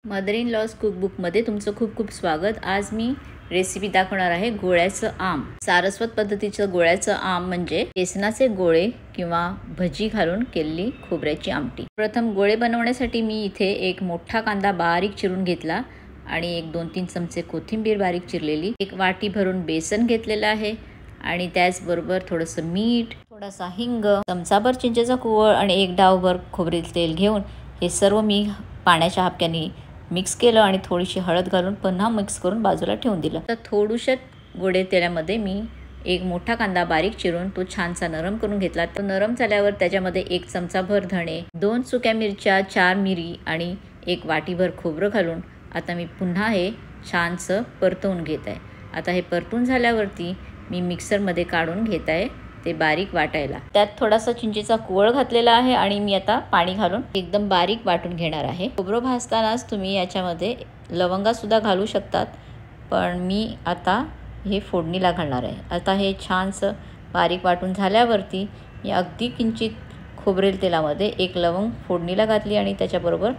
Mother in laws कुकबुकमध्ये तुमचं खूप खूप स्वागत। आज मी रेसिपी दाखवणार आहे गोळ्याचं आम। सारस्वत पद्धतीचं गोळ्याचं आम म्हणजे बेसनाचे गोळे किंवा भजी घालून केलेली खोबऱ्याची आमटी। प्रथम गोळे बनवण्यासाठी मी इथे एक मोठा कांदा बारीक चिरून घेतला आणि 1-2-3 चमचे कोथिंबीर बारीक चिरलेली, एक वाटी भरून बेसन घेतलेलं आहे आणि त्याचबरोबर थोडंसं मीठ, थोडासा हिंग, चमचाभर चिंचेचा कुवळ आणि एक डावभर खोबरेल तेल घेऊन हे सर्व मी पाण्याच्या हापक्याने मिक्स केलं आणि थोडीशी हळद घालून पुन्हा मिक्स करून बाजूला ठेवून दिलं। तर थोडुशा गोडे तेलामध्ये मी एक मोठा कांदा बारीक चिरून तो छानसा नरम करून घेतला। तो नरम झाल्यावर त्याच्यामध्ये 1 चमचाभर धणे, 2 सुक्या मिरच्या, 4 मिरी आणि 1 वाटीभर खोबरं घालून आता मी पुन्हा हे छानसं परतवून घेत आहे। आता हे परतून झाल्यावरती मी मिक्सरमध्ये काढून घेत आहे ते बारीक वाटायला। त्यात थोडासा चिंचेचा कुवळ घातलेला आहे आणि मी आता पाणी घालून एकदम बारीक वाटून घेणार आहे। खोबरं भाजतानाच तुम्ही याच्यामध्ये लवंगा सुद्धा घालू शकतात, पण मी आता हे फोडणीला घालणार आहे। आता हे छानसं बारीक वाटून झाल्यावरती मी अगदी किंचित खोबरेल तेलामध्ये 1 लवंग फोडणीला घातली आणि त्याच्याबरोबर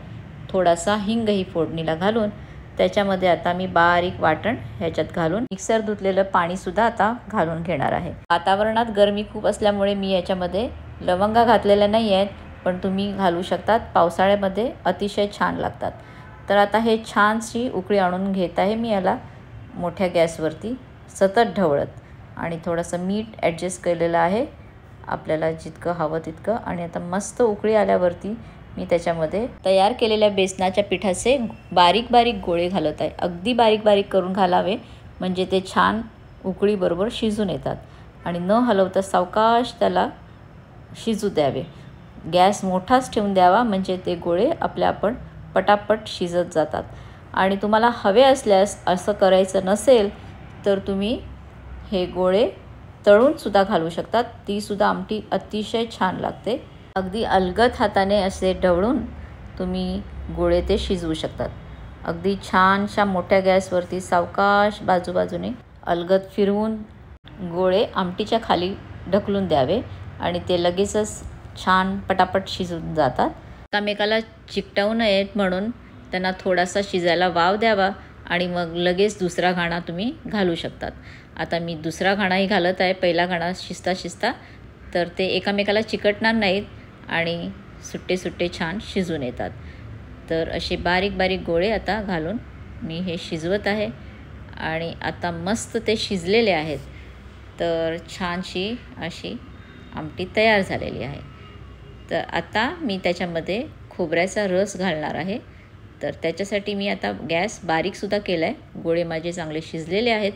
थोडासा हिंगही फोडणीला घालून त्याच्यामध्ये आता मी बारीक वाटण ह्याच्यात घालून मिक्सर धुतलेलं पाणी सुद्धा आता घालून घेणार आहे। वातावरणात गरमी खूप असल्यामुळे मी याच्यामध्ये लवंगा घातलेल्या नाही आहेत, पण तुम्ही घालू शकतात। पावसाळ्यामध्ये अतिशय छान लागतात। तर आता हे छानशी उकळी आणून घेत आहे मी याला मोठ्या गॅसवरती सतत ढवळत आणि थोडंसं मीठ ॲडजस्ट केलेलं आहे आपल्याला जितकं हवं तितकं। आणि आता मस्त उकळी आल्यावरती मी त्याच्यामध्ये तयार केलेल्या बेसनाच्या पिठाचे बारीक बारीक गोळे घालत आहे। अगदी बारीक बारीक करून घालावे म्हणजे ते छान उकळीबरोबर शिजून येतात आणि न हलवता सावकाश त्याला शिजू द्यावे। गॅस मोठाच ठेवून द्यावा म्हणजे ते गोळे आपण पटापट शिजत जातात। आणि तुम्हाला हवे असल्यास असं करायचं नसेल तर तुम्ही हे गोळे तळून सुद्धा घालू शकतात, ती सुद्धा आमटी अतिशय छान लागते। अगदी अलगद हाताने असे ढवळून तुम्ही गोळे ते शिजवू शकतात। अगदी छानशा मोठ्या गॅसवरती सावकाश बाजूबाजूने अलगद फिरवून गोळे आमटीच्या खाली ढकलून द्यावे आणि ते लगेचच छान पटापट शिजून जातात। एकमेकाला चिकटवू नयेत म्हणून त्यांना थोडासा शिजायला वाव द्यावा आणि मग लगेच दुसरा घाणा तुम्ही घालू शकतात। आता मी दुसरा घाणाही घालत आहे। पहिला घाणा शिजता शिजता तर ते एकमेकाला चिकटणार नाहीत आणि सुट्टे सुट्टे छान शिजून येतात। तर असे बारीक बारीक गोळे आता घालून मी हे शिजवत आहे आणि आता मस्त ते शिजलेले आहेत। तर छानशी अशी आमटी तयार झालेली आहे। तर आता मी त्याच्यामध्ये खोबऱ्याचा रस घालणार आहे। तर त्याच्यासाठी मी आता गॅस बारीकसुद्धा केला आहे। गोळे माझे चांगले शिजलेले आहेत।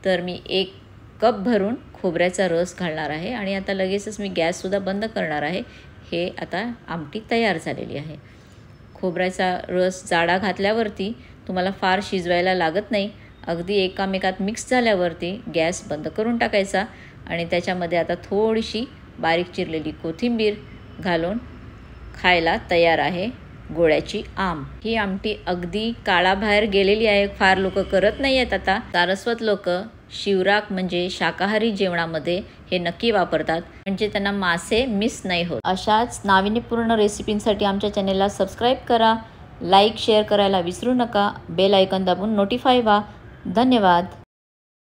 तर मी 1 कप भरून खोबऱ्याचा रस घालणार आहे आणि आता लगेचच मी गॅससुद्धा बंद करणार आहे। हे आता आमटी तयार झालेली आहे। खोबऱ्याचा रस जाडा घातल्यावरती तुम्हाला फार शिजवायला लागत नाही। अगदी एकामेकात मिक्स झाल्यावरती गॅस बंद करून टाकायचा आणि त्याच्यामध्ये आता थोडीशी बारीक चिरलेली कोथिंबीर घालून खायला तयार आहे गोळ्याची आम। ही आमटी अगदी काळाबाहेर गेलेली आहे, फार लोक करत नाही आहेत आता। सारस्वत लोक शिवराक म्हणजे शाकाहारी जेवणामध्ये हे नक्की वापरतात म्हणजे त्यांना मासे मिस नाही होत। अशाच नाविन्यपूर्ण रेसिपींसाठी आमच्या चॅनेलला सबस्क्राईब करा, लाईक शेअर करायला विसरू नका, बेल आयकॉन दाबून नोटिफाय व्हा। धन्यवाद।